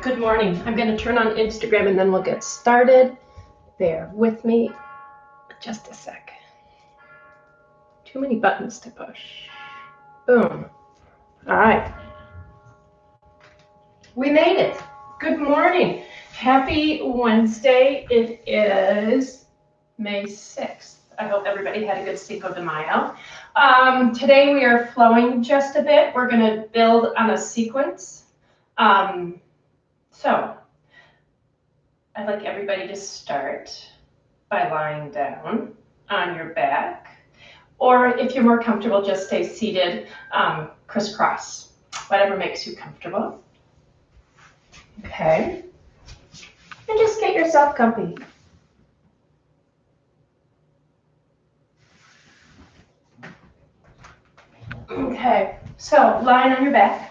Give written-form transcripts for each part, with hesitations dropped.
Good morning. I'm going to turn on Instagram and then we'll get started. Bear with me just a sec. Too many buttons to push. Boom. All right. We made it. Good morning. Happy Wednesday. It is May 6th. I hope everybody had a good Cinco de Mayo. Today we are flowing just a bit. We're going to build on a sequence. So I'd like everybody to start by lying down on your back, or if you're more comfortable, just stay seated crisscross, whatever makes you comfortable. Okay, and just get yourself comfy. Okay, so lying on your back.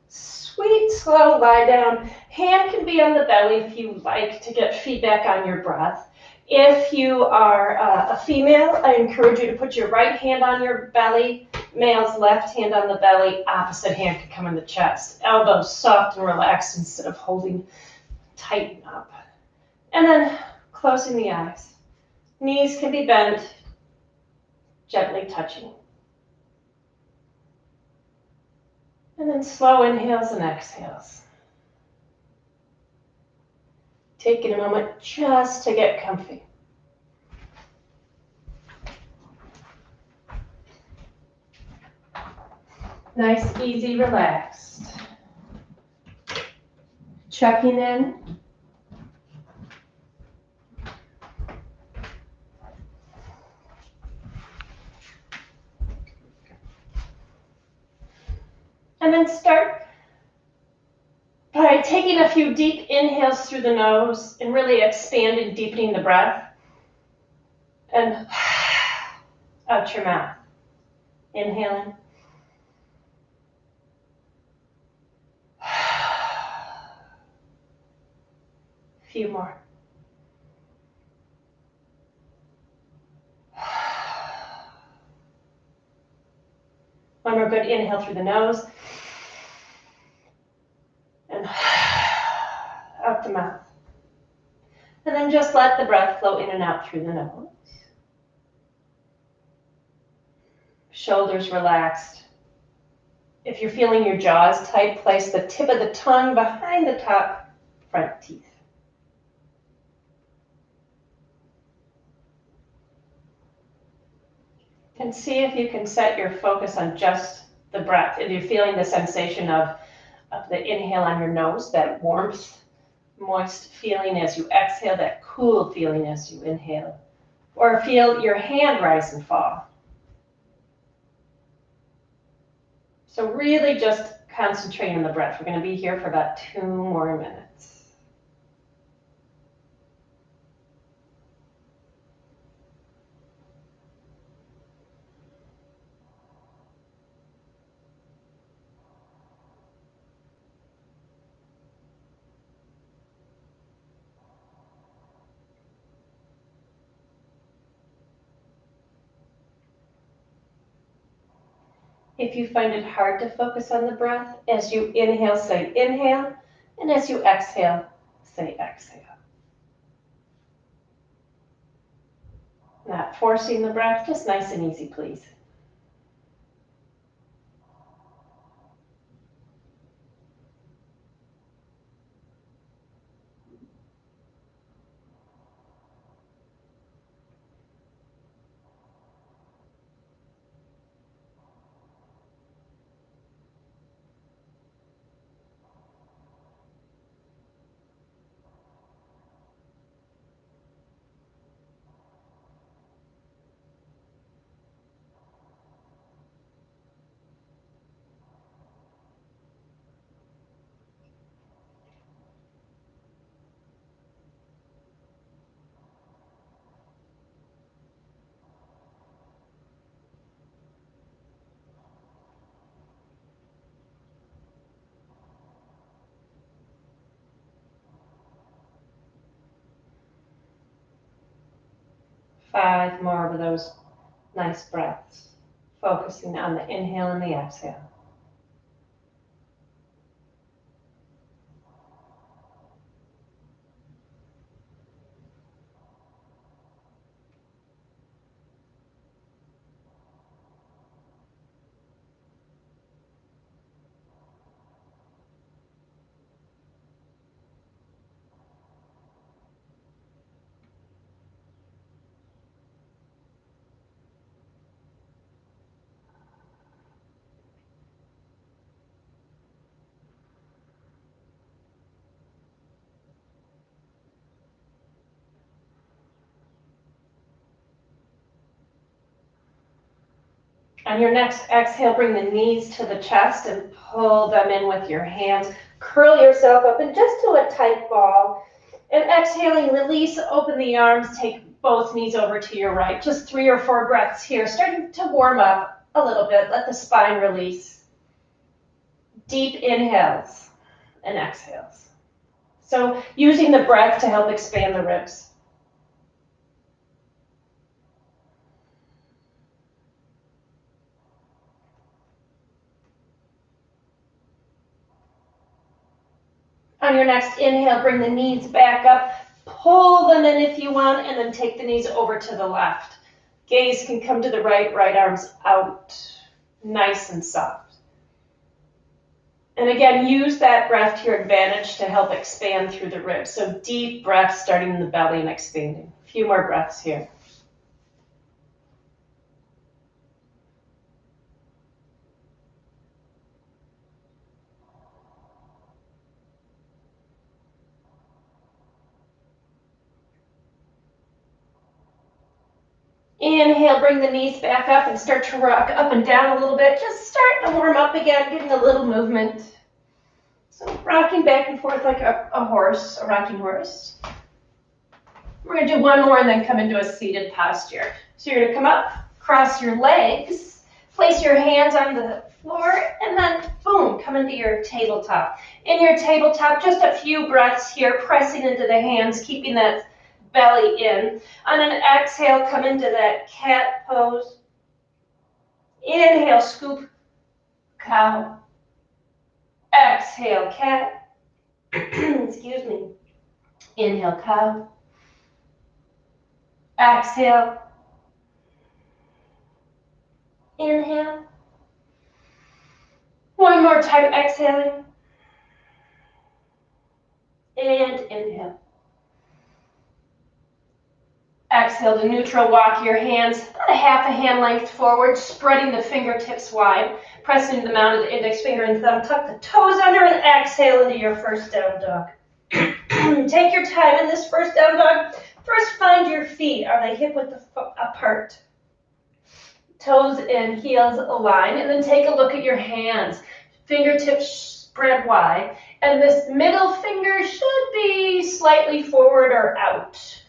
Sweet, slow lie down. Hand can be on the belly if you like to get feedback on your breath. If you are a female, I encourage you to put your right hand on your belly, male's left hand on the belly, opposite hand can come on the chest. Elbows soft and relaxed instead of holding tighten up. And then closing the eyes. Knees can be bent, gently touching. And then slow inhales and exhales. Taking a moment just to get comfy. Nice, easy, relaxed. Checking in. And then start by taking a few deep inhales through the nose and really expanding, deepening the breath. And out your mouth. Inhaling. A few more. One more good inhale through the nose. And out the mouth. And then just let the breath flow in and out through the nose. Shoulders relaxed. If you're feeling your jaws tight, place the tip of the tongue behind the top front teeth. And see if you can set your focus on just the breath. If you're feeling the sensation of the inhale on your nose, that warmth, moist feeling as you exhale, that cool feeling as you inhale. Or feel your hand rise and fall. So really just concentrate on the breath. We're going to be here for about 2 more minutes. If you find it hard to focus on the breath, as you inhale, say inhale, and as you exhale, say exhale. Not forcing the breath, just nice and easy, please. Five more of those nice breaths, focusing on the inhale and the exhale. On your next exhale, bring the knees to the chest and pull them in with your hands. Curl yourself up and just to a tight ball. And exhaling, release, open the arms, take both knees over to your right. Just 3 or 4 breaths here, starting to warm up a little bit. Let the spine release. Deep inhales and exhales. So using the breath to help expand the ribs. On your next inhale, bring the knees back up. Pull them in if you want, and then take the knees over to the left. Gaze can come to the right, right arm's out. Nice and soft. And again, use that breath to your advantage to help expand through the ribs. So deep breath starting in the belly and expanding. A few more breaths here. Inhale, bring the knees back up and start to rock up and down a little bit. Just start to warm up again, getting a little movement. So rocking back and forth like a horse, a rocking horse. We're going to do one more and then come into a seated posture. So you're going to come up, cross your legs, place your hands on the floor, and then boom, come into your tabletop. In your tabletop, just a few breaths here, pressing into the hands, keeping that belly in. On an exhale, come into that cat pose. Inhale, scoop, cow. Exhale, cat. Excuse me. Inhale, cow. Exhale. Inhale. One more time, exhaling. And inhale. Exhale to neutral, walk your hands about a half a hand length forward, spreading the fingertips wide. Press into the mound of the index finger and thumb. Tuck the toes under and exhale into your first down dog. Take your time in this first down dog. First, find your feet. Are they hip width apart? Toes and heels align. And then take a look at your hands. Fingertips spread wide. And this middle finger should be slightly forward or out.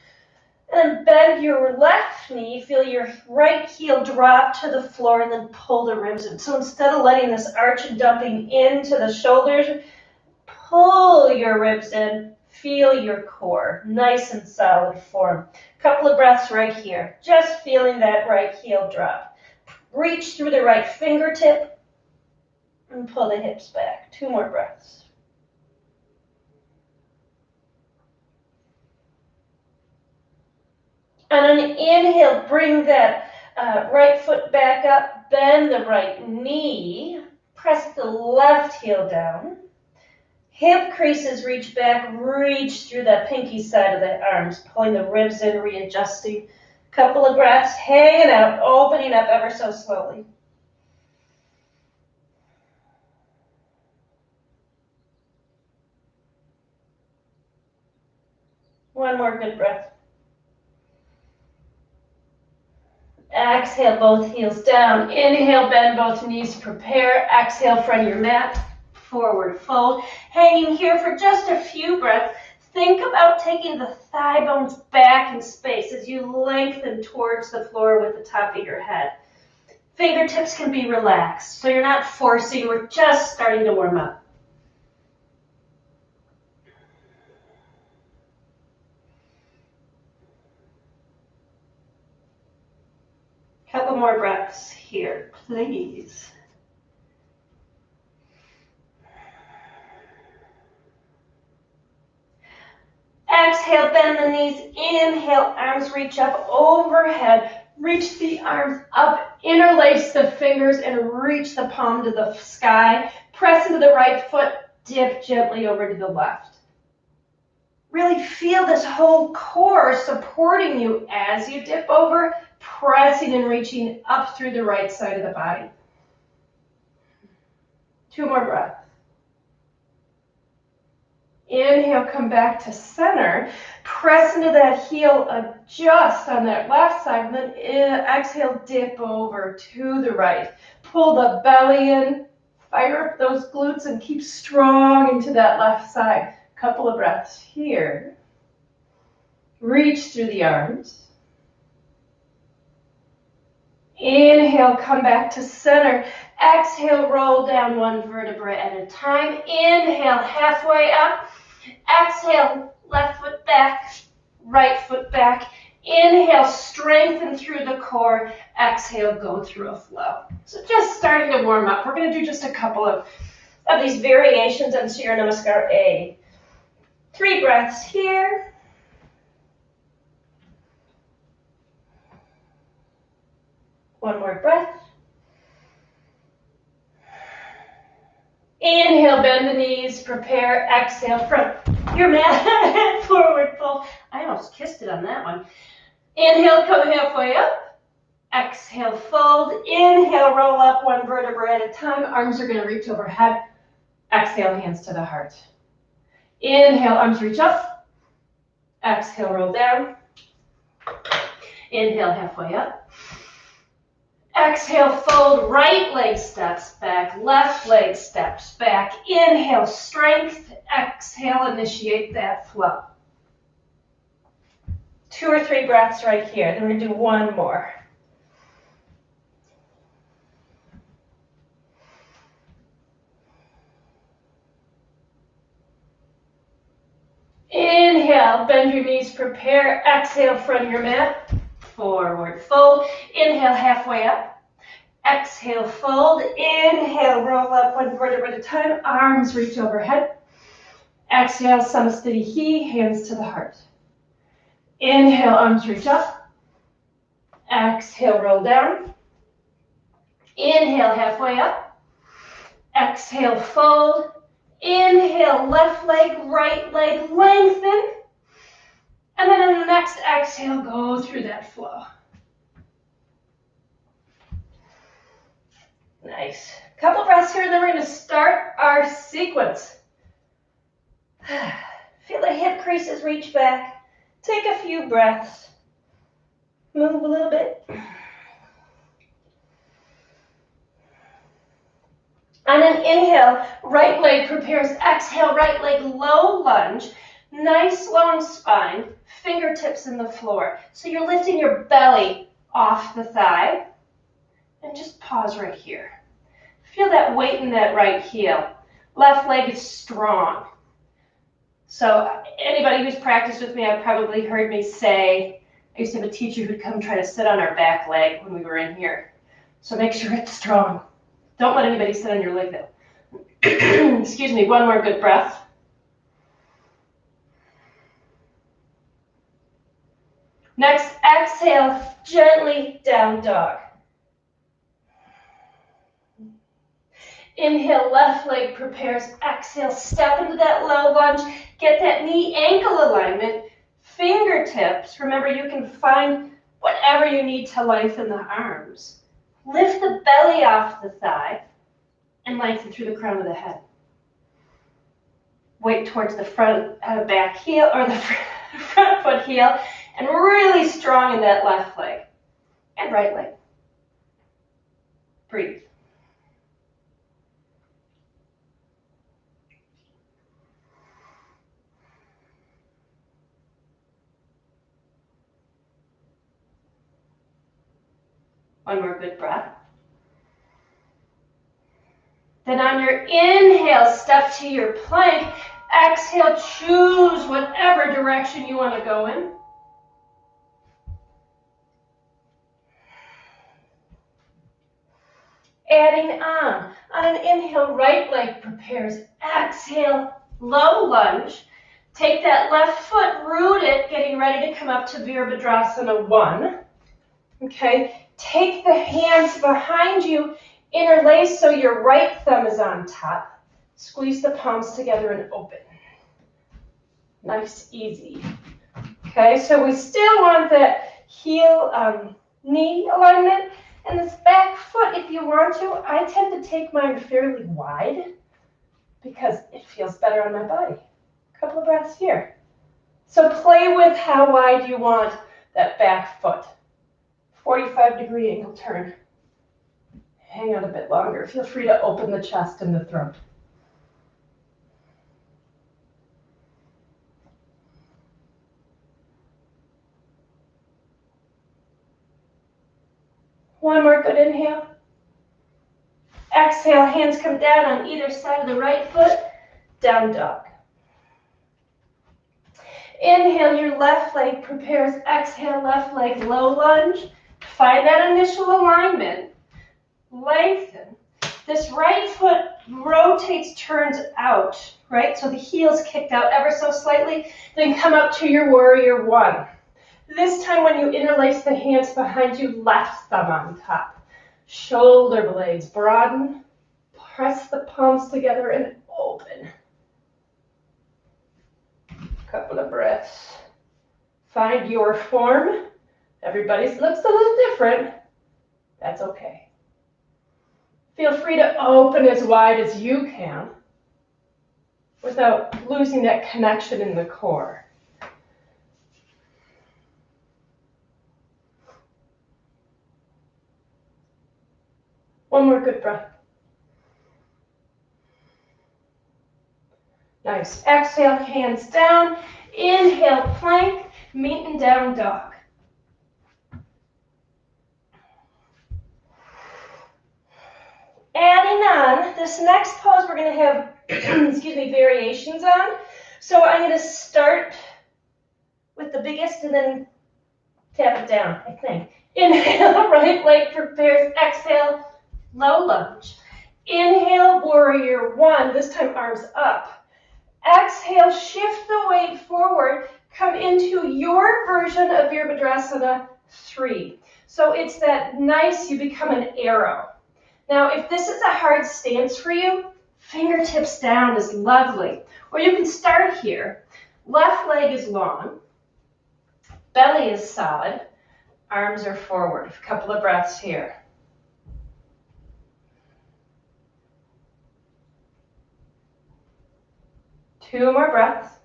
And then bend your left knee, feel your right heel drop to the floor, and then pull the ribs in. So instead of letting this arch and dumping into the shoulders, pull your ribs in, feel your core, nice and solid form. Couple of breaths right here, just feeling that right heel drop. Reach through the right fingertip and pull the hips back. 2 more breaths. On an inhale, bring that right foot back up, bend the right knee, press the left heel down. Hip creases reach back, reach through that pinky side of the arms, pulling the ribs in, readjusting. Couple of breaths, hanging out, opening up ever so slowly. One more good breath. Exhale, both heels down. Inhale, bend both knees, prepare. Exhale, front of your mat, forward fold. Hanging here for just a few breaths. Think about taking the thigh bones back in space as you lengthen towards the floor with the top of your head. Fingertips can be relaxed, so you're not forcing. We're just starting to warm up. Couple more breaths here, please. Exhale, bend the knees. Inhale, arms reach up overhead. Reach the arms up, interlace the fingers, and reach the palm to the sky. Press into the right foot, dip gently over to the left. Really feel this whole core supporting you as you dip over, pressing and reaching up through the right side of the body. 2 more breaths. Inhale, come back to center. Press into that heel, adjust on that left side, and then exhale, dip over to the right. Pull the belly in, fire up those glutes, and keep strong into that left side. Couple of breaths here. Reach through the arms. Inhale, come back to center. Exhale, roll down one vertebra at a time. Inhale, halfway up. Exhale, left foot back, right foot back. Inhale, strengthen through the core. Exhale, go through a flow. So just starting to warm up. We're going to do just a couple of these variations on Surya Namaskar A. 3 breaths here. One more breath. Inhale, bend the knees, prepare, exhale, front your mat, forward fold. I almost kissed it on that one. Inhale, come halfway up. Exhale, fold. Inhale, roll up one vertebra at a time. Arms are going to reach overhead. Exhale, hands to the heart. Inhale, arms reach up. Exhale, roll down. Inhale, halfway up. Exhale, fold, right leg steps back, left leg steps back. Inhale, strength. Exhale, initiate that flow. 2 or 3 breaths right here. Then we're going to do one more. Inhale, bend your knees, prepare. Exhale, front of your mat. Forward fold. Inhale, halfway up. Exhale, fold. Inhale, roll up one vertebra at a time. Arms reach overhead. Exhale, Samastitihi, hands to the heart. Inhale, arms reach up. Exhale, roll down. Inhale, halfway up. Exhale, fold. Inhale, left leg, right leg, lengthen. And then on the next exhale, go through that flow. Nice. Couple breaths here, and then we're going to start our sequence. Feel the hip creases reach back. Take a few breaths. Move a little bit. On an inhale, right leg prepares. Exhale, right leg, low lunge. Nice long spine, fingertips in the floor. So you're lifting your belly off the thigh. And just pause right here. Feel that weight in that right heel. Left leg is strong. So anybody who's practiced with me, I've probably heard me say, I used to have a teacher who'd come try to sit on our back leg when we were in here. So make sure it's strong. Don't let anybody sit on your leg though. Excuse me, one more good breath. Next, exhale, gently down dog. Inhale, left leg prepares. Exhale, step into that low lunge. Get that knee-ankle alignment. Fingertips. Remember, you can find whatever you need to lengthen the arms. Lift the belly off the thigh and lengthen through the crown of the head. Weight towards the front back heel or the front foot heel. And really strong in that left leg and right leg. Breathe. One more good breath. Then on your inhale, step to your plank. Exhale, choose whatever direction you want to go in. Adding on an inhale, right leg prepares. Exhale, low lunge. Take that left foot, root it, getting ready to come up to Virabhadrasana 1. Okay, take the hands behind you, interlace so your right thumb is on top. Squeeze the palms together and open. Nice, easy. Okay, so we still want that heel, knee alignment. And this back foot, if you want to, I tend to take mine fairly wide because it feels better on my body. Couple of breaths here. So play with how wide you want that back foot. 45-degree angle turn. Hang out a bit longer. Feel free to open the chest and the throat. One more good inhale. Exhale, hands come down on either side of the right foot, down dog. Inhale, your left leg prepares. Exhale, left leg, low lunge. Find that initial alignment. Lengthen. This right foot rotates, turns out, right? So the heel's kicked out ever so slightly. Then come up to your warrior one. This time when you interlace the hands behind you, left thumb on top. Shoulder blades broaden. Press the palms together and open. Couple of breaths. Find your form. Everybody's looks a little different. That's okay. Feel free to open as wide as you can without losing that connection in the core. One more good breath. Nice. Exhale, hands down. Inhale, plank, meet and down dog. Adding on, this next pose we're going to have, excuse me, variations on. So I'm going to start with the biggest and then tap it down, I think. Inhale, right leg prepares. Exhale, low lunge. Inhale, warrior one. This time arms up. Exhale, shift the weight forward. Come into your version of Virabhadrasana 3. So it's that nice, you become an arrow. Now, if this is a hard stance for you, fingertips down is lovely. Or you can start here. Left leg is long. Belly is solid. Arms are forward. A couple of breaths here. Two more breaths.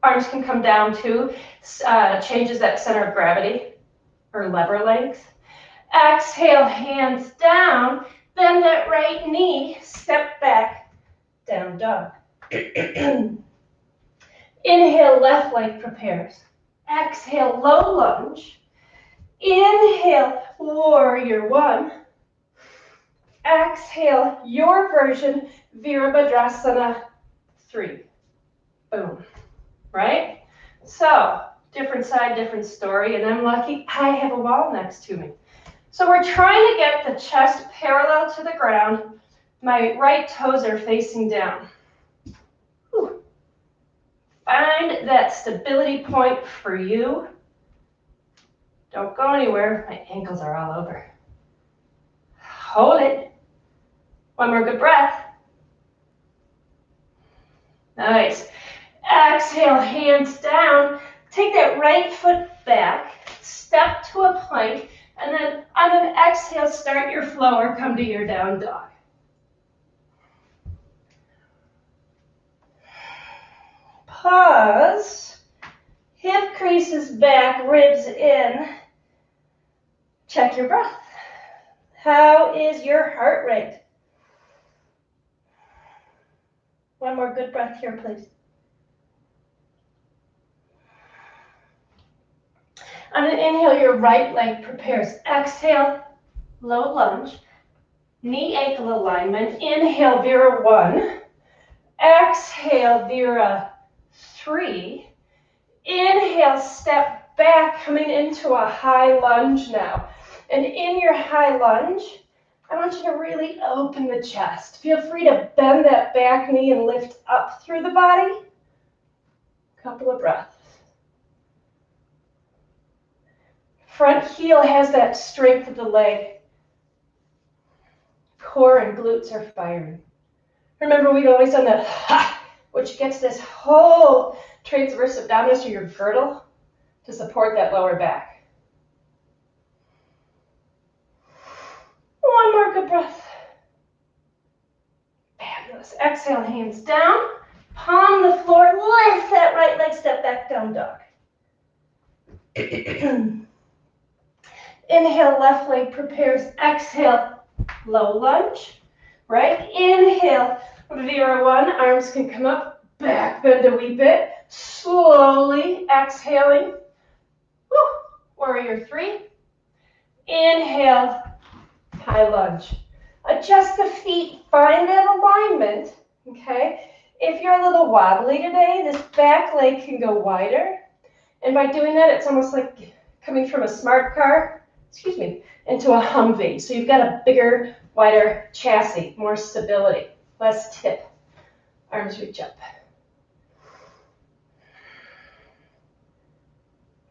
Arms can come down too. Changes that center of gravity or lever length. Exhale, hands down. Bend that right knee. Step back. Down dog. Inhale, left leg prepares. Exhale, low lunge. Inhale, warrior one. Exhale, your version, Virabhadrasana 3. Boom. Right? So, different side, different story, and I'm lucky I have a wall next to me. So we're trying to get the chest parallel to the ground. My right toes are facing down. Whew. Find that stability point for you. Don't go anywhere. My ankles are all over. Hold it. One more good breath. Nice. Exhale, hands down. Take that right foot back. Step to a plank. And then on an exhale, start your flow or come to your down dog. Pause. Hip creases back, ribs in. Check your breath. How is your heart rate? One more good breath here, please. On an inhale, your right leg prepares. Exhale, low lunge. Knee ankle alignment. Inhale, Vira 1. Exhale, Vira 3. Inhale, step back, coming into a high lunge now. And in your high lunge, I want you to really open the chest. Feel free to bend that back knee and lift up through the body. Couple of breaths. Front heel has that strength of the leg. Core and glutes are firing. Remember, we've always done that ha, which gets this whole transverse abdominis or your girdle to support that lower back. One more good breath. Fabulous. Exhale, hands down. Palm the floor, lift that right leg, step back, down dog. Inhale, left leg prepares, exhale, low lunge, right? Inhale, Vera 1, arms can come up, back bend a wee bit, slowly exhaling. Woo. Warrior 3, inhale, high lunge. Adjust the feet, find that alignment, okay? If you're a little wobbly today, this back leg can go wider. And by doing that, it's almost like coming from a smart car, into a Humvee. So you've got a bigger, wider chassis, more stability, less tip. Arms reach up.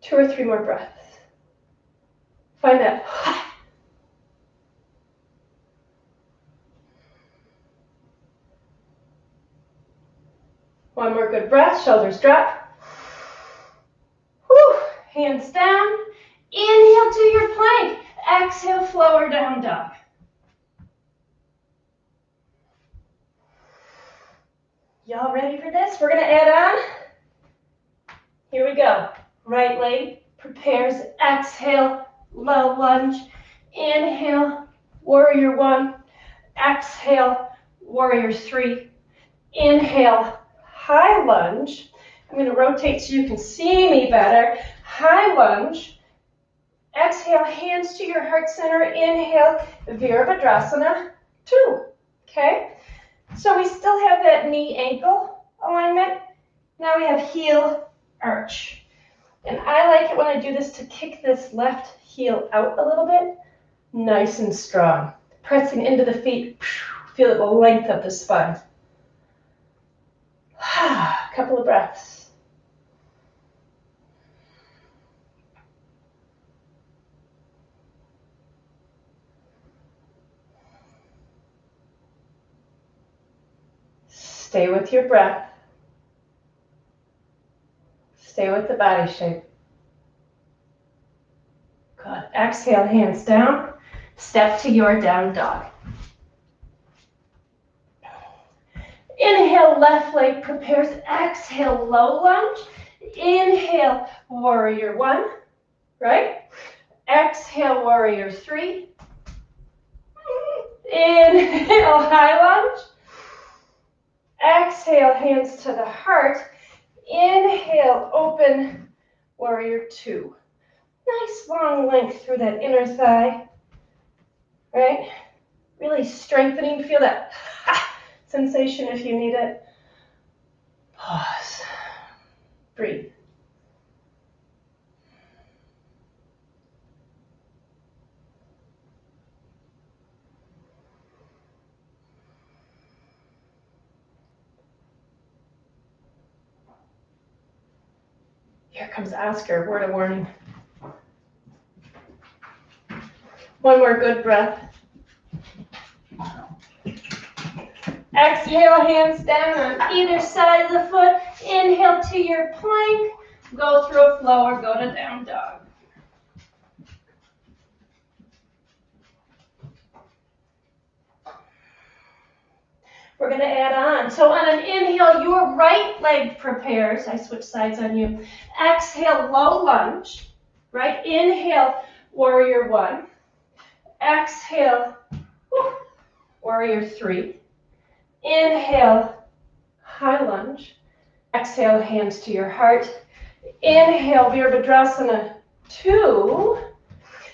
2 or 3 more breaths. Find that. One more good breath, shoulders drop. Whew. Hands down. Inhale to your plank. Exhale, flower down dog. Y'all ready for this? We're going to add on. Here we go. Right leg prepares. Exhale, low lunge. Inhale, warrior 1. Exhale, warrior 3. Inhale, high lunge. I'm going to rotate so you can see me better. High lunge. Exhale, hands to your heart center. Inhale, Virabhadrasana 2. Okay? So we still have that knee-ankle alignment. Now we have heel arch. And I like it when I do this to kick this left heel out a little bit. Nice and strong. Pressing into the feet. Feel the length of the spine. A couple of breaths. Stay with your breath. Stay with the body shape. Good. Exhale, hands down. Step to your down dog. Inhale, left leg prepares. Exhale, low lunge. Inhale, warrior 1. Right? Exhale, warrior 3. Inhale, high lunge. Exhale, hands to the heart. Inhale, open, warrior 2. Nice long length through that inner thigh. Right? Really strengthening. Feel that sensation if you need it. Pause. Breathe. Here comes Oscar, word of warning. One more good breath. Exhale, hands down on either side of the foot. Inhale to your plank. Go through a flow or go to down dog. We're going to add on. So on an inhale, your right leg prepares. I switch sides on you. Exhale, low lunge. Right? Inhale, warrior 1. Exhale, warrior 3. Inhale, high lunge. Exhale, hands to your heart. Inhale, Virabhadrasana 2.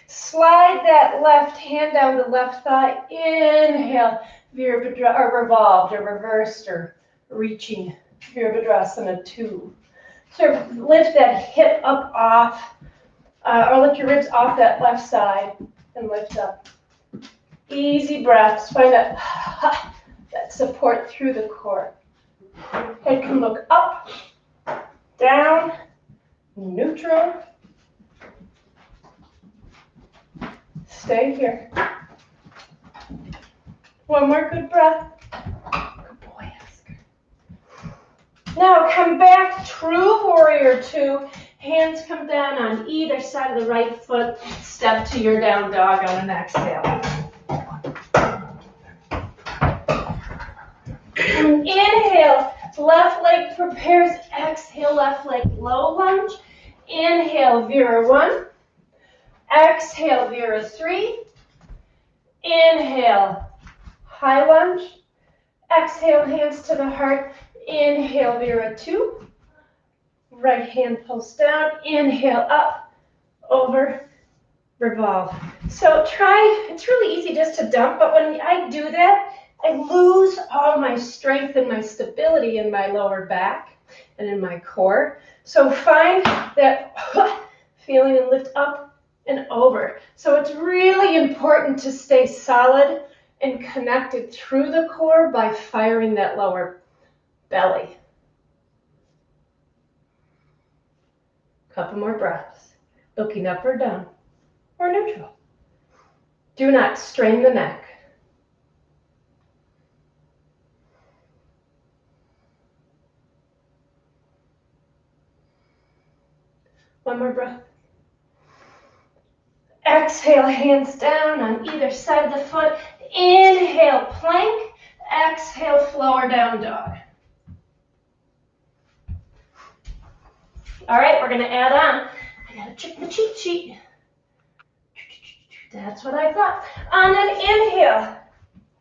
Slide that left hand down the left thigh. Inhale, Virabhadrasana, or revolved, or reversed, or reaching Virabhadrasana 2. Sort of lift that hip up off, or lift your ribs off that left side and lift up. Easy breaths. Find that support through the core. Head can look up, down, neutral. Stay here. One more good breath. Good boy, Oscar. Now come back, true warrior 2. Hands come down on either side of the right foot. Step to your down dog on an exhale. Inhale, left leg prepares. Exhale, left leg low lunge. Inhale, Vera 1. Exhale, Vera 3. Inhale, high lunge. Exhale, hands to the heart. Inhale, Vera 2. Right hand pulls down. Inhale, up, over, revolve. So try, it's really easy just to dump, but when I do that, I lose all my strength and my stability in my lower back and in my core. So find that feeling and lift up and over. So it's really important to stay solid and connected through the core by firing that lower belly. Couple more breaths, looking up or down or neutral. Do not strain the neck. One more breath. Exhale, hands down on either side of the foot. Inhale, plank. Exhale, floor down dog. All right, we're going to add on. I got to check the cheat sheet. That's what I thought. On an inhale,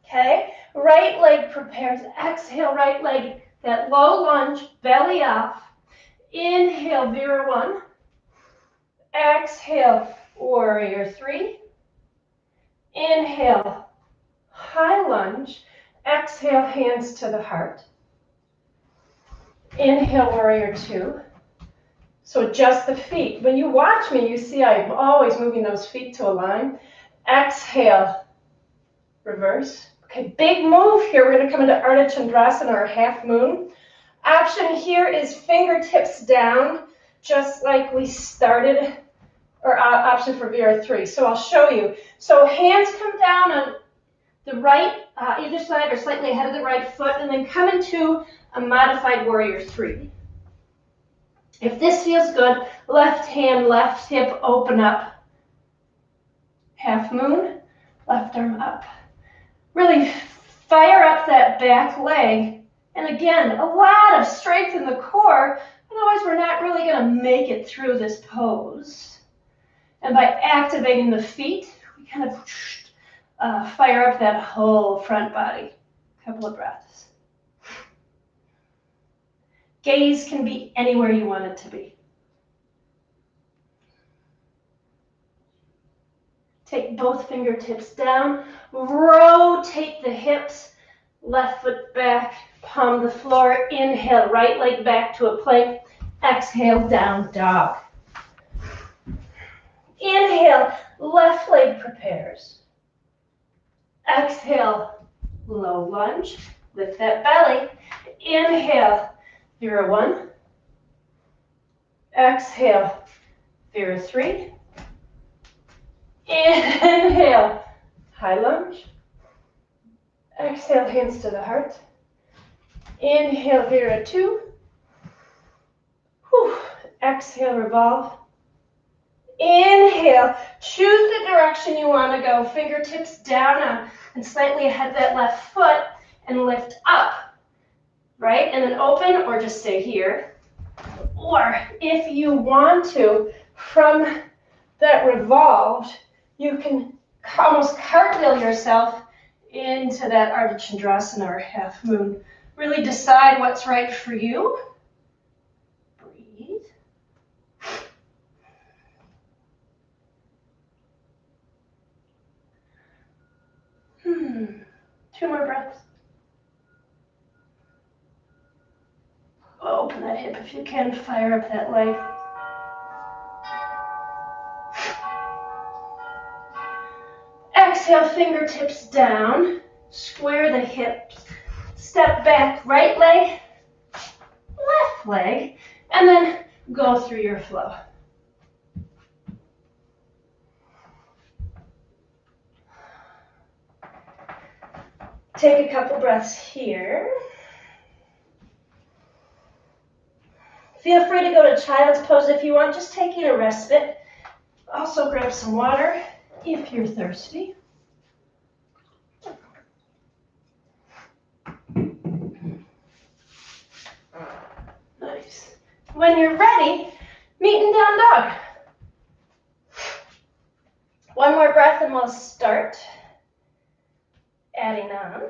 okay, right leg prepares. Exhale, right leg, that low lunge, belly off. Inhale, Vera 1. Exhale, warrior 3. Inhale, high lunge. Exhale, hands to the heart. Inhale, warrior 2. So adjust the feet. When you watch me, you see I'm always moving those feet to align. Exhale, reverse. Okay, big move here. We're going to come into Ardha Chandrasana, or half moon. Option here is fingertips down, just like we started, or option for Vera 3. So I'll show you. So hands come down on the right, either side or slightly ahead of the right foot, and then come into a modified warrior 3. If this feels good, left hand, left hip, open up. Half moon, left arm up. Really fire up that back leg. And again, a lot of strength in the core, otherwise we're not really going to make it through this pose. And by activating the feet, we kind of fire up that whole front body. Couple of breaths. Gaze can be anywhere you want it to be. Take both fingertips down, rotate the hips, left foot back, palm the floor. Inhale, right leg back to a plank. Exhale, down dog. Inhale, left leg prepares. Exhale, low lunge, lift that belly. Inhale, Vera 1. Exhale, Vera 3. Inhale, high lunge. Exhale, hands to the heart. Inhale, Vera 2. Whew. Exhale, revolve. Inhale, choose the direction you want to go. Fingertips down and slightly ahead of that left foot and lift up. Right? And then open or just stay here. Or if you want to, from that revolved, you can almost cartwheel yourself into that Ardha Chandrasana, or half moon. Really decide what's right for you. Breathe. Two more breaths. Open that hip if you can, fire up that leg. Exhale, fingertips down, square the hips, step back, right leg, left leg, and then go through your flow. Take a couple breaths here. Feel free to go to child's pose if you want, just taking a respite. Also grab some water if you're thirsty. When you're ready, meet and down dog. One more breath and we'll start. Adding on.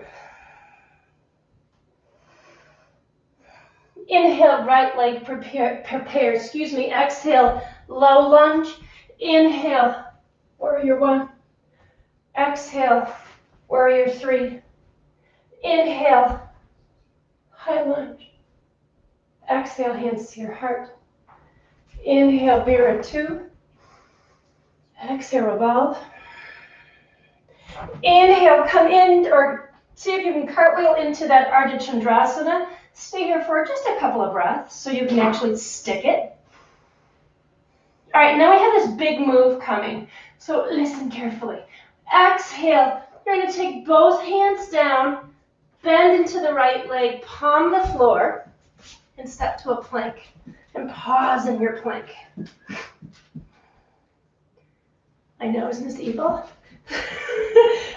Inhale, right leg prepare, exhale, low lunge. Inhale, warrior one. Exhale, warrior three. Inhale, high lunge. Exhale, hands to your heart. Inhale, Vira two. Exhale, revolve. Inhale, come in, or see if you can cartwheel into that Ardha Chandrasana. Stay here for just a couple of breaths so you can actually stick it. All right, now we have this big move coming. So listen carefully. Exhale, you're going to take both hands down, bend into the right leg, palm the floor, and step to a plank. And pause in your plank. I know, isn't this evil?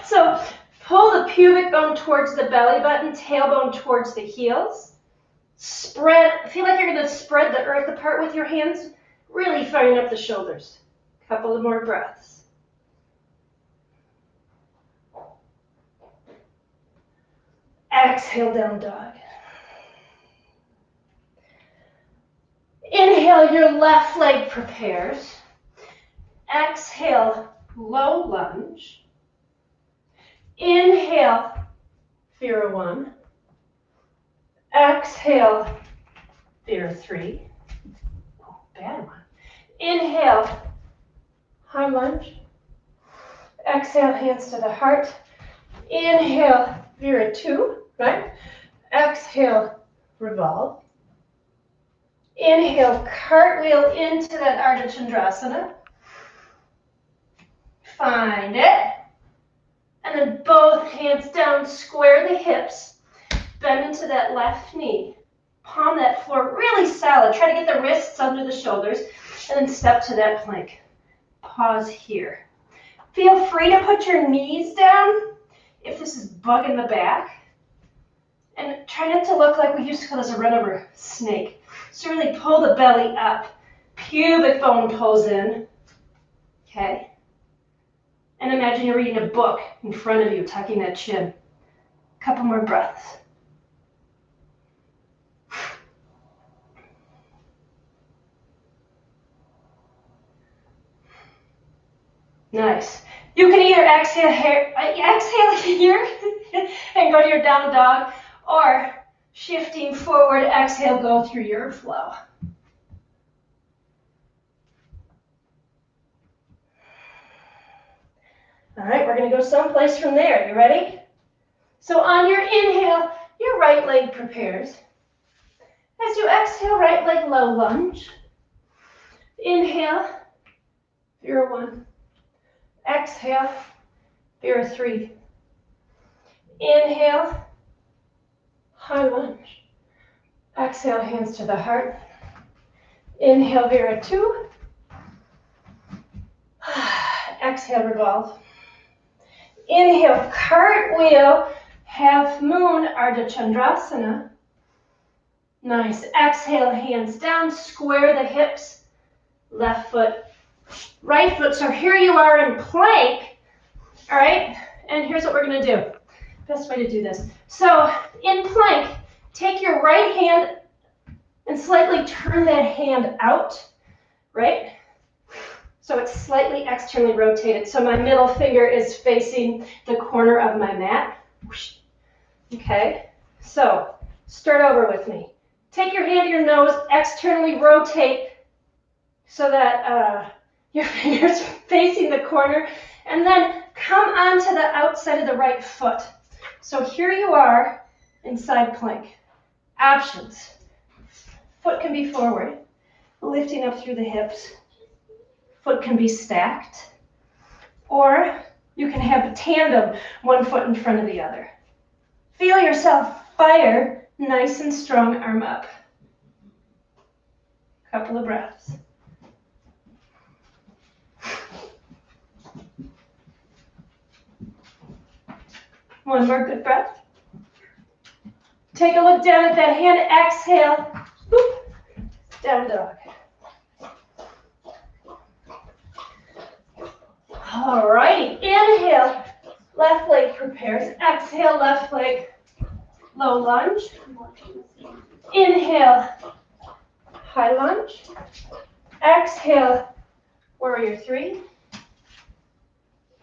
So pull the pubic bone towards the belly button, tailbone towards the heels. Spread, feel like you're going to spread the earth apart with your hands, really firing up the shoulders. Couple of more breaths. Exhale, down dog. Inhale, your left leg prepares. Exhale, low lunge. Inhale, Vira one. Exhale, Vira three. Oh, bad one. Inhale, high lunge. Exhale, hands to the heart. Inhale, Vira two, right? Exhale, revolve. Inhale, cartwheel into that Ardha Chandrasana. Find it. And then both hands down, square the hips. Bend into that left knee. Palm that floor really solid. Try to get the wrists under the shoulders. And then step to that plank. Pause here. Feel free to put your knees down if this is bugging the back. And try not to look like we used to call this a run-over snake. So really pull the belly up. Pubic bone pulls in. Okay. And imagine you're reading a book in front of you, tucking that chin. Couple more breaths. Nice. You can either exhale here and go to your down dog, or shifting forward, exhale, go through your flow. All right, we're going to go someplace from there. You ready? So on your inhale, your right leg prepares. As you exhale, right leg low lunge. Inhale, Vira one. Exhale, Vira three. Inhale, high lunge. Exhale, hands to the heart. Inhale, Vira two. Exhale, revolve. Inhale, cartwheel, half moon, Ardha Chandrasana. Nice. Exhale, hands down, square the hips. Left foot, right foot. So here you are in plank. All right. And here's what we're going to do. Best way to do this. So in plank, take your right hand and slightly turn that hand out, right? So it's slightly externally rotated. So my middle finger is facing the corner of my mat. Okay, so start over with me. Take your hand to your nose, externally rotate so that your finger's facing the corner, and then come onto the outside of the right foot. So here you are in side plank. Options. Foot can be forward, lifting up through the hips. Foot can be stacked, or you can have a tandem, one foot in front of the other. Feel yourself fire, nice and strong, arm up. Couple of breaths. One more good breath. Take a look down at that hand, exhale. Boop. Down dog. All righty, inhale, left leg prepares. Exhale, left leg, low lunge. Inhale, high lunge. Exhale, warrior three.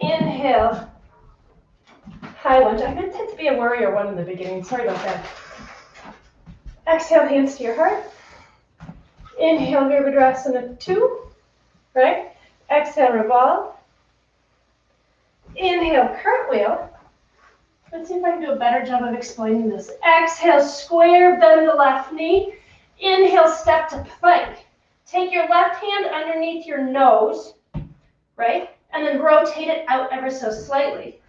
Inhale, high lunge. I meant it to be a warrior one in the beginning. Sorry about that. Exhale, hands to your heart. Inhale, Virabhadrasana 2, right? Exhale, revolve. Inhale, cartwheel. Let's see if I can do a better job of explaining this. Exhale, square, bend the left knee. Inhale, step to plank. Take your left hand underneath your nose, right? And then rotate it out ever so slightly.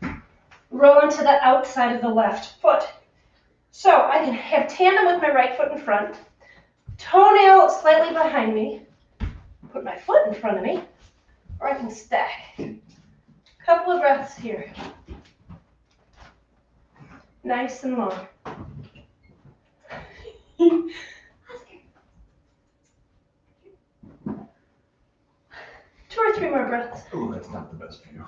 Roll onto the outside of the left foot. So I can have tandem with my right foot in front, toenail slightly behind me, put my foot in front of me, or I can stack. Couple of breaths here. Nice and long. 2 or 3 more breaths. Oh, that's not the best view.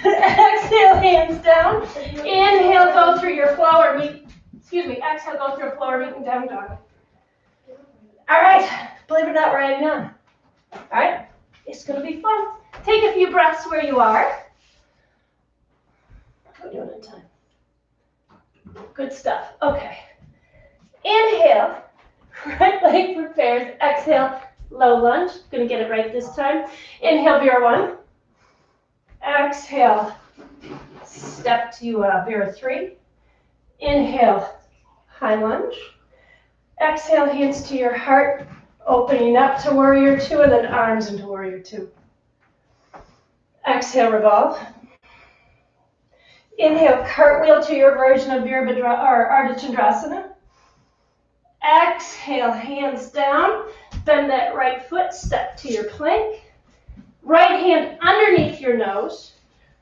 Exhale, hands down. Inhale, go through your flower meet. Exhale, go through a flower meet and down dog. All right, believe it or not, we're adding on. All right, it's gonna be fun. Take a few breaths where you are. How are we doing in time? Good stuff. Okay. Inhale, right leg prepares. Exhale, low lunge. Gonna get it right this time. Inhale, Vera 1. Exhale, step to Vera 3. Inhale, high lunge. Exhale, hands to your heart, opening up to warrior 2 and then arms into warrior 2. Exhale, revolve. Inhale, cartwheel to your version of Ardha Chandrasana. Exhale, hands down. Bend that right foot, step to your plank. Right hand underneath your nose.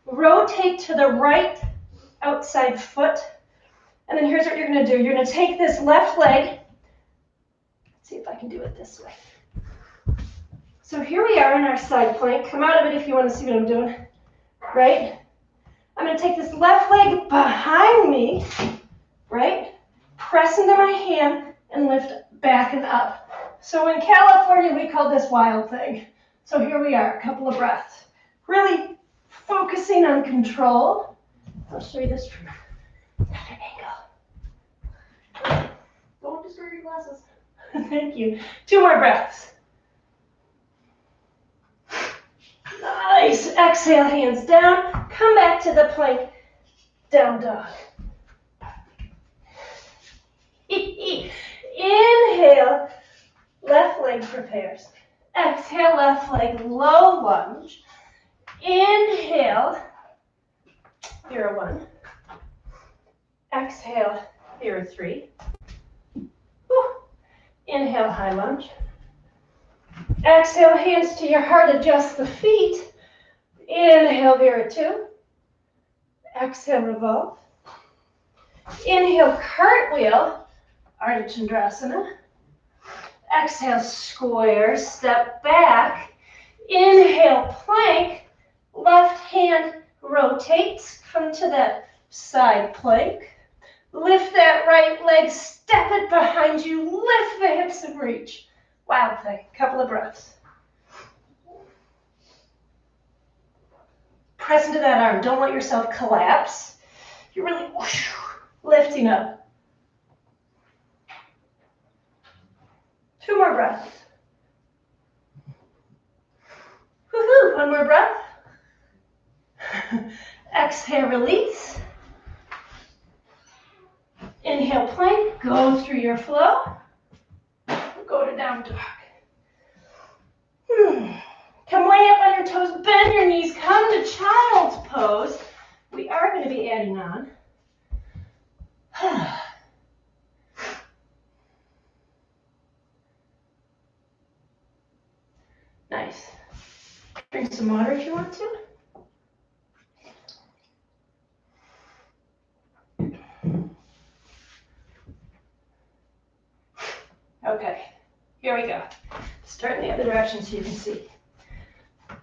Rotate to the right outside foot. And then here's what you're going to do. You're going to take this left leg. Let's see if I can do it this way. So here we are in our side plank. Come out of it if you want to see what I'm doing. Right? I'm going to take this left leg behind me, right? Press into my hand and lift back and up. So in California, we call this wild thing. So here we are, a couple of breaths. Really focusing on control. I'll show you this from another angle. Don't disturb your glasses. Thank you. 2 more breaths. Nice. Exhale, hands down. Come back to the plank. Down dog. Inhale, left leg prepares. Exhale, left leg, low lunge. Inhale, Vera 1. Exhale, Vera 3. Whew. Inhale, high lunge. Exhale, hands to your heart, adjust the feet. Inhale, Vera 2. Exhale, revolve. Inhale, cartwheel, Ardha Chandrasana. Exhale, square, step back. Inhale, plank. Left hand rotates, come to that side plank. Lift that right leg, step it behind you, lift the hips and reach. Wild thing, couple of breaths. Press into that arm, don't let yourself collapse. You're really lifting up. 2 more breaths. Woohoo, 1 more breath. Exhale, release. Inhale, plank, go through your flow. Go to down dog. Come way up on your toes, bend your knees, come to child's pose. We are going to be adding on. Nice. Drink some water if you want to. Start in the other direction so you can see. On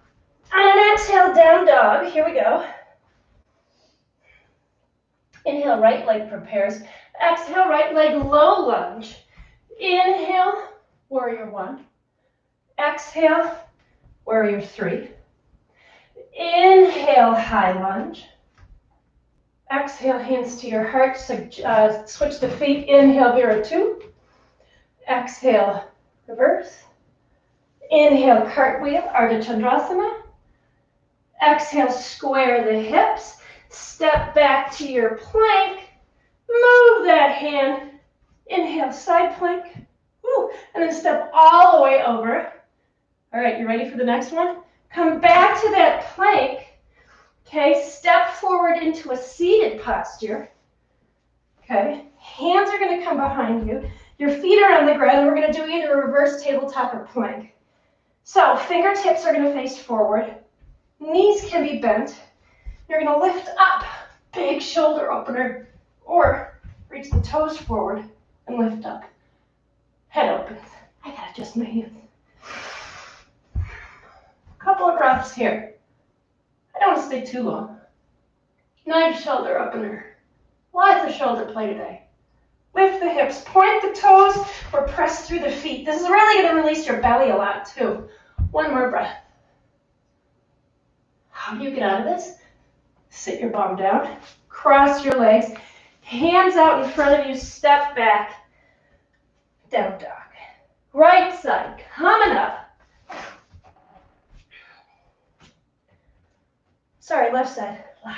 an exhale, down dog. Here we go. Inhale, right leg prepares. Exhale, right leg low lunge. Inhale, warrior one. Exhale, warrior three. Inhale, high lunge. Exhale, hands to your heart. Switch the feet. Inhale, Vira two. Exhale, reverse. Inhale, cartwheel, Ardha Chandrasana. Exhale, square the hips. Step back to your plank. Move that hand. Inhale, side plank. Woo. And then step all the way over. All right, you ready for the next one? Come back to that plank. Okay, step forward into a seated posture. Okay, hands are going to come behind you. Your feet are on the ground. We're going to do either a reverse tabletop or plank. So fingertips are going to face forward. Knees can be bent. You're going to lift up, big shoulder opener, or reach the toes forward and lift up. Head opens. I got to adjust my hands. Couple of breaths here. I don't want to stay too long. Nice shoulder opener. Lots of shoulder play today. Lift the hips, point the toes, or press through the feet. This is really going to release your belly a lot too. One more breath. How do you get out of this? Sit your bum down, cross your legs, hands out in front of you, step back, down dog. Right side, coming up. Sorry, left side, live.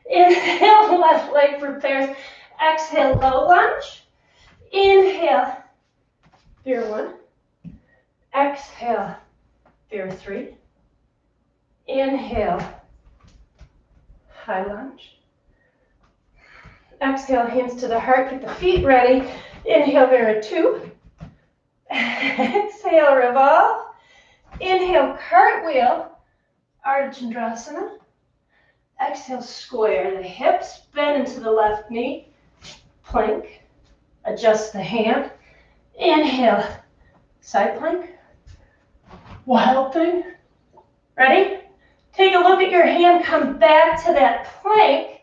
Inhale, left leg prepares. Exhale, low lunge. Inhale, Vira one. Exhale, Vira three. Inhale, high lunge. Exhale, hands to the heart, get the feet ready. Inhale, Vira two. Exhale, revolve. Inhale, cartwheel, Ardha Chandrasana. Exhale, square the hips, bend into the left knee, plank, adjust the hand. Inhale, side plank, wild thing. Ready? Take a look at your hand, come back to that plank,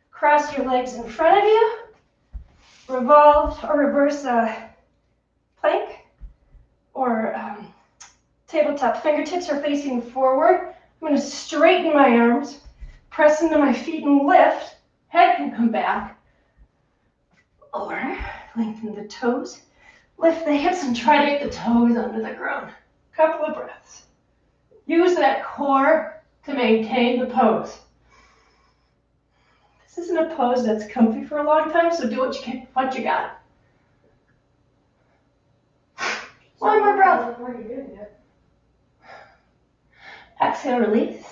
cross your legs in front of you, revolve or reverse plank, or tabletop. Fingertips are facing forward. I'm going to straighten my arms. Press into my feet and lift. Head can come back. Or lengthen the toes. Lift the hips and try to get the toes under the ground. Couple of breaths. Use that core to maintain the pose. This isn't a pose that's comfy for a long time, so do what you can, what you got. One more breath. Exhale, release.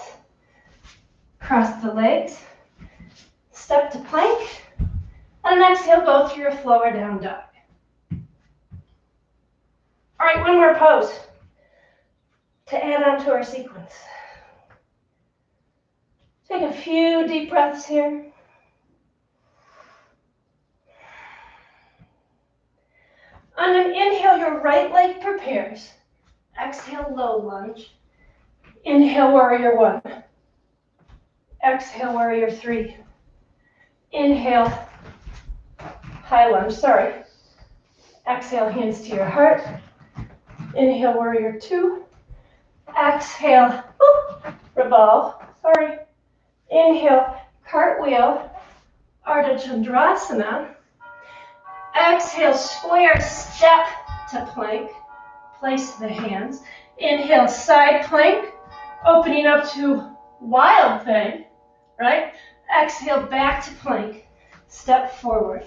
Cross the legs, step to plank, and then exhale, go through your flow or down dog. All right, one more pose to add on to our sequence. Take a few deep breaths here. On an inhale, your right leg prepares. Exhale, low lunge. Inhale, warrior one. Exhale, warrior three. Inhale, high lunge, sorry. Exhale, hands to your heart. Inhale, warrior two. Exhale, revolve, sorry. Inhale, cartwheel, Ardha Chandrasana. Exhale, square step to plank. Place the hands. Inhale, side plank, opening up to wild thing. Right? Exhale, back to plank. Step forward.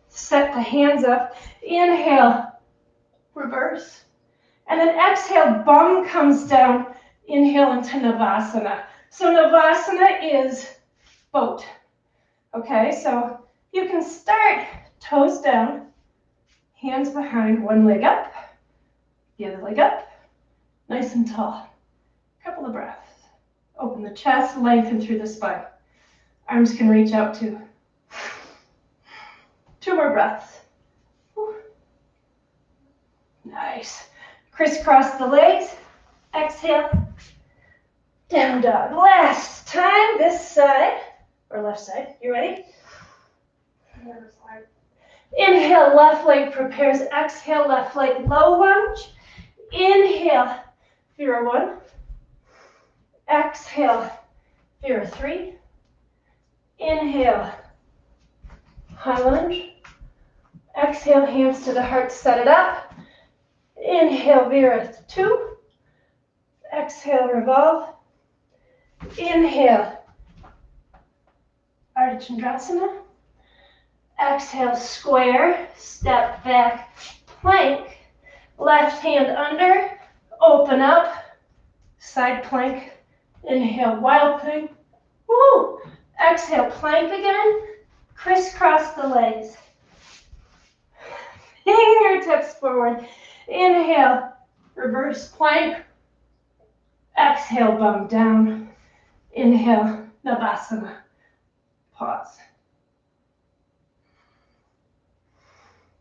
Set the hands up. Inhale, reverse. And then exhale, bum comes down. Inhale into Navasana. So Navasana is boat. Okay, so you can start toes down, hands behind, one leg up, the other leg up, nice and tall. Couple of breaths. Open the chest, lengthen through the spine. Arms can reach out too. Two more breaths. Nice. Crisscross the legs. Exhale. Down dog. Last time, this side, or left side. You ready? Inhale, left leg prepares. Exhale, left leg low lunge. Inhale, Vera 1. Exhale, Vera 3. Inhale, high lunge. Exhale, hands to the heart, set it up. Inhale, Vera 2. Exhale, revolve. Inhale, Ardha Chandrasana. Exhale, square, step back, plank. Left hand under, open up, side plank. Inhale, wild thing. Woo! Exhale, plank again. Crisscross the legs. Fingertips forward. Inhale, reverse plank. Exhale, bum down. Inhale, Navasana. Pause.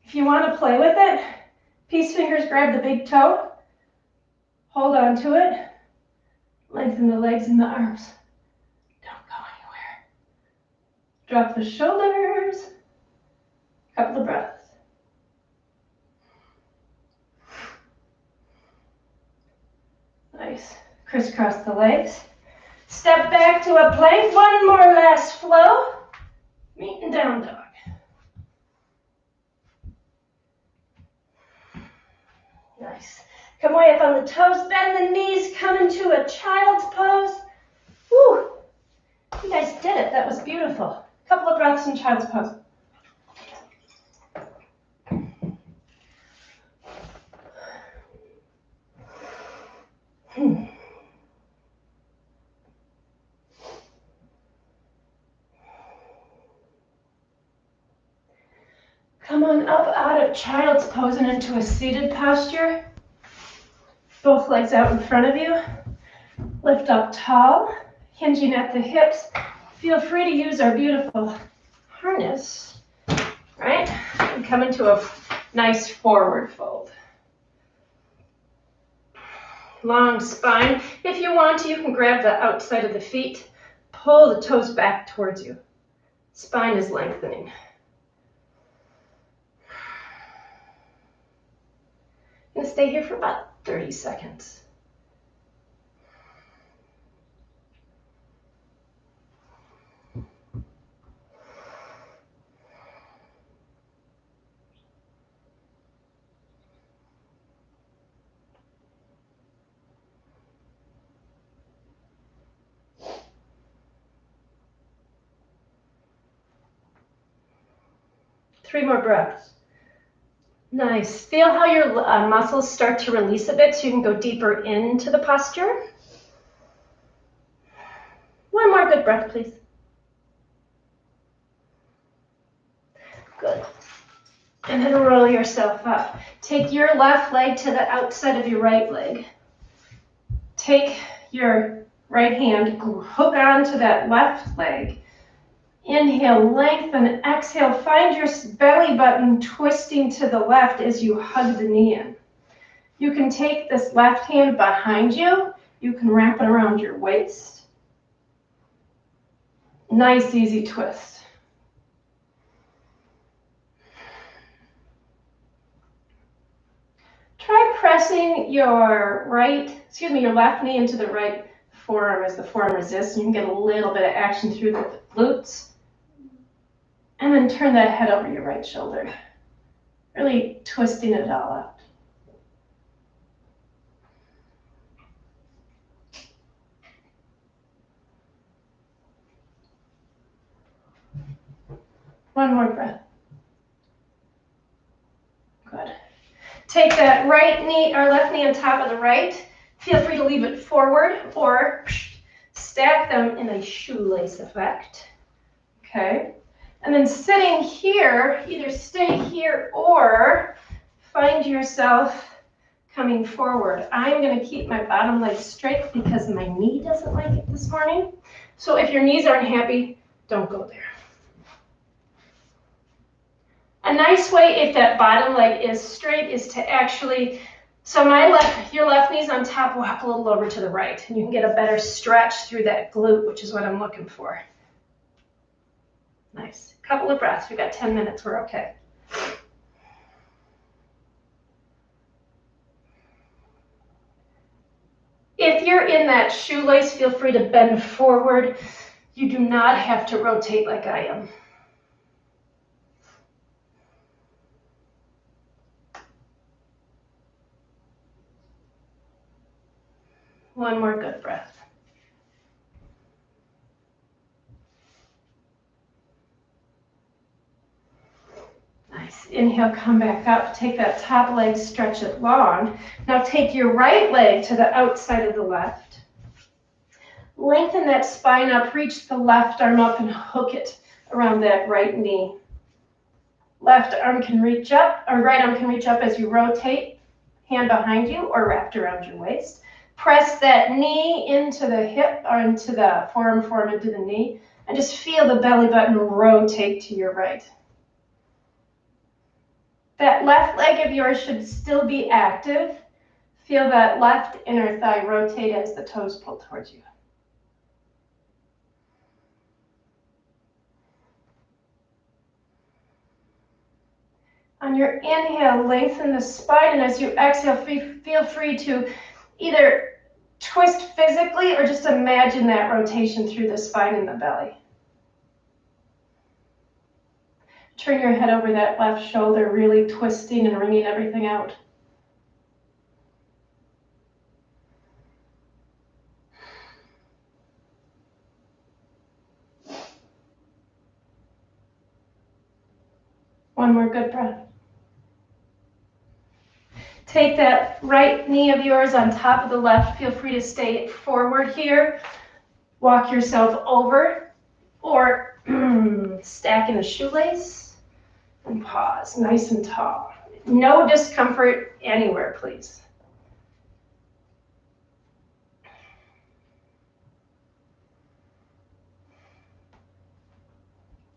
If you want to play with it, peace fingers grab the big toe. Hold on to it. Lengthen the legs and the arms. Don't go anywhere. Drop the shoulders. Couple of breaths. Nice. Crisscross the legs. Step back to a plank. One more last flow. Meet and down dog. Nice. Come way up on the toes. Bend the knees. Come into a child's pose. Woo. You guys did it. That was beautiful. Couple of breaths in child's pose. Come on up out of child's pose and into a seated posture. Both legs out in front of you. Lift up tall, hinging at the hips. Feel free to use our beautiful harness, right? And come into a nice forward fold. Long spine. If you want to, you can grab the outside of the feet. Pull the toes back towards you. Spine is lengthening. I'm going to stay here for about 30 seconds. Three more breaths. Nice. Feel how your muscles start to release a bit so you can go deeper into the posture. One more good breath, please. Good. And then roll yourself up. Take your left leg to the outside of your right leg. Take your right hand, hook onto that left leg. Inhale, lengthen, exhale, find your belly button twisting to the left as you hug the knee in. You can take this left hand behind you. You can wrap it around your waist. Nice, easy twist. Try pressing your your left knee into the right forearm as the forearm resists, and you can get a little bit of action through the glutes. And then turn that head over your right shoulder. Really twisting it all out. One more breath. Good. Take that right knee or left knee on top of the right. Feel free to leave it forward or stack them in a shoelace effect. Okay. And then sitting here, either stay here or find yourself coming forward. I'm going to keep my bottom leg straight because my knee doesn't like it this morning. So if your knees aren't happy, don't go there. A nice way, if that bottom leg is straight, is to actually, so your left knee's on top, walk a little over to the right, and you can get a better stretch through that glute, which is what I'm looking for. Nice. Couple of breaths. We've got 10 minutes. We're okay. If you're in that shoelace, feel free to bend forward. You do not have to rotate like I am. One more good breath. Nice. Inhale, come back up. Take that top leg, stretch it long. Now take your right leg to the outside of the left. Lengthen that spine up, reach the left arm up and hook it around that right knee. Left arm can reach up, or right arm can reach up as you rotate, hand behind you or wrapped around your waist. Press that knee into the hip or into the forearm into the knee, and just feel the belly button rotate to your right. That left leg of yours should still be active. Feel that left inner thigh rotate as the toes pull towards you. On your inhale, lengthen the spine, and as you exhale, feel free to either twist physically or just imagine that rotation through the spine and the belly. Turn your head over that left shoulder, really twisting and wringing everything out. One more good breath. Take that right knee of yours on top of the left. Feel free to stay forward here. Walk yourself over or stack in a shoelace and pause, nice and tall. No discomfort anywhere, please.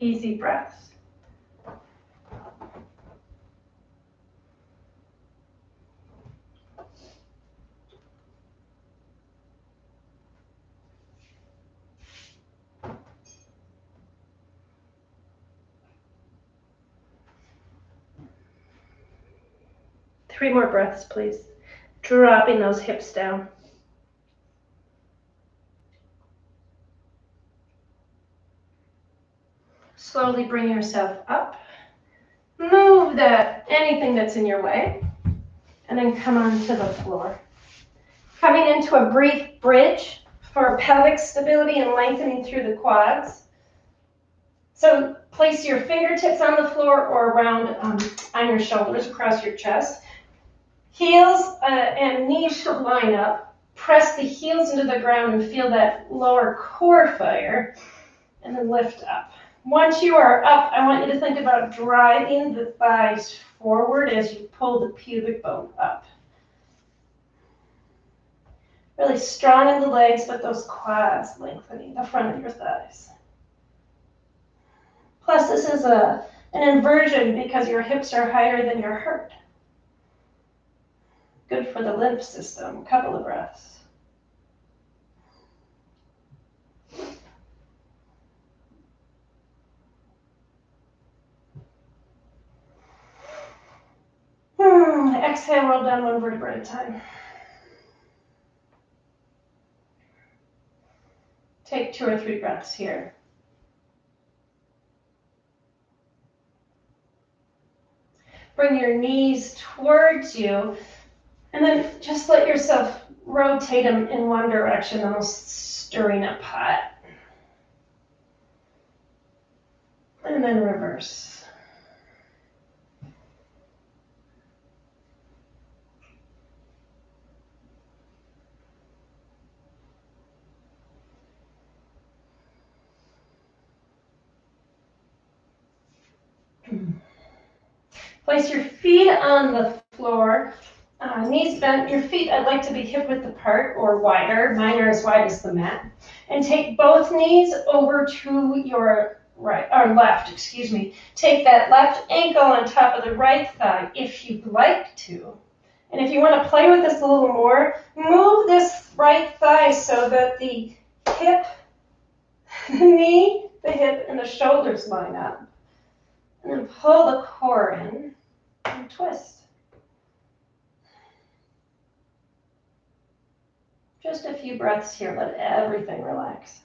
Easy breaths. Three more breaths, please. Dropping those hips down. Slowly bring yourself up. Move anything that's in your way, and then come onto the floor. Coming into a brief bridge for pelvic stability and lengthening through the quads. So place your fingertips on the floor or around on your shoulders across your chest. Heels and knees should line up. Press the heels into the ground and feel that lower core fire, and then lift up. Once you are up, I want you to think about driving the thighs forward as you pull the pubic bone up. Really strong in the legs, but those quads lengthening the front of your thighs. Plus, this is an inversion because your hips are higher than your heart. Good for the lymph system. A couple of breaths. Exhale, roll down one vertebra at a time. Take 2 or 3 breaths here. Bring your knees towards you, and then just let yourself rotate them in one direction, almost stirring a pot. And then reverse. Place your feet on the floor, knees bent. Your feet, I'd like to be hip width apart or wider. Mine are as wide as the mat. And take both knees over to your right, or left, excuse me. Take that left ankle on top of the right thigh if you'd like to. And if you want to play with this a little more, move this right thigh so that the hip, the knee, the hip, and the shoulders line up. And then pull the core in and twist. Just a few breaths here, let everything relax.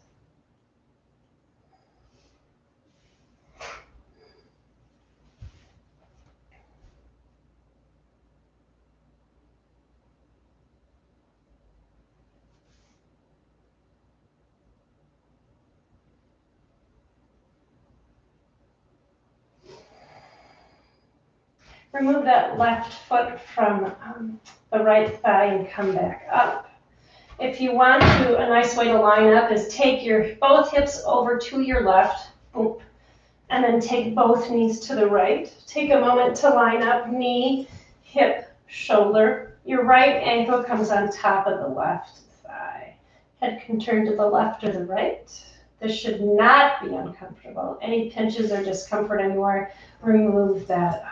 Remove that left foot from the right thigh and come back up. If you want to, a nice way to line up is take your both hips over to your left, boom, and then take both knees to the right. Take a moment to line up, knee, hip, shoulder. Your right ankle comes on top of the left thigh. Head can turn to the left or the right. This should not be uncomfortable. Any pinches or discomfort anywhere, remove that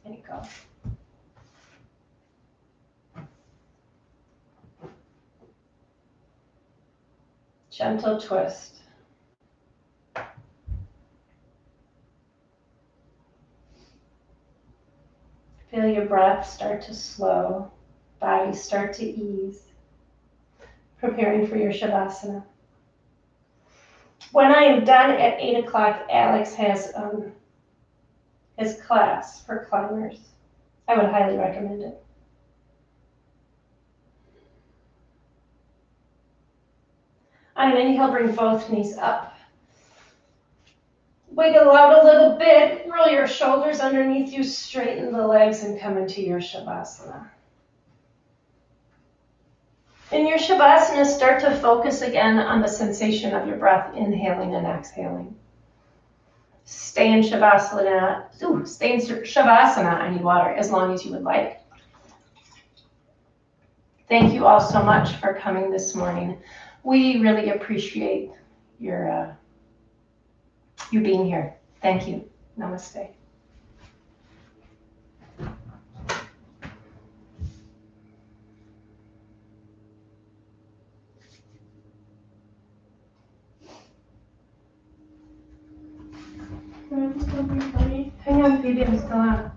ankle. Gentle twist. Feel your breath start to slow, body start to ease, preparing for your Shavasana. When I am done at 8 o'clock, Alex has his class for climbers. I would highly recommend it. On an inhale, bring both knees up. Wiggle out a little bit, roll your shoulders underneath you, straighten the legs, and come into your Shavasana. In your Shavasana, start to focus again on the sensation of your breath, inhaling and exhaling. Stay in Shavasana. Stay in Shavasana, I need water, as long as you would like. Thank you all so much for coming this morning. We really appreciate your you being here. Thank you. Namaste. Hang on, baby, I'm still on.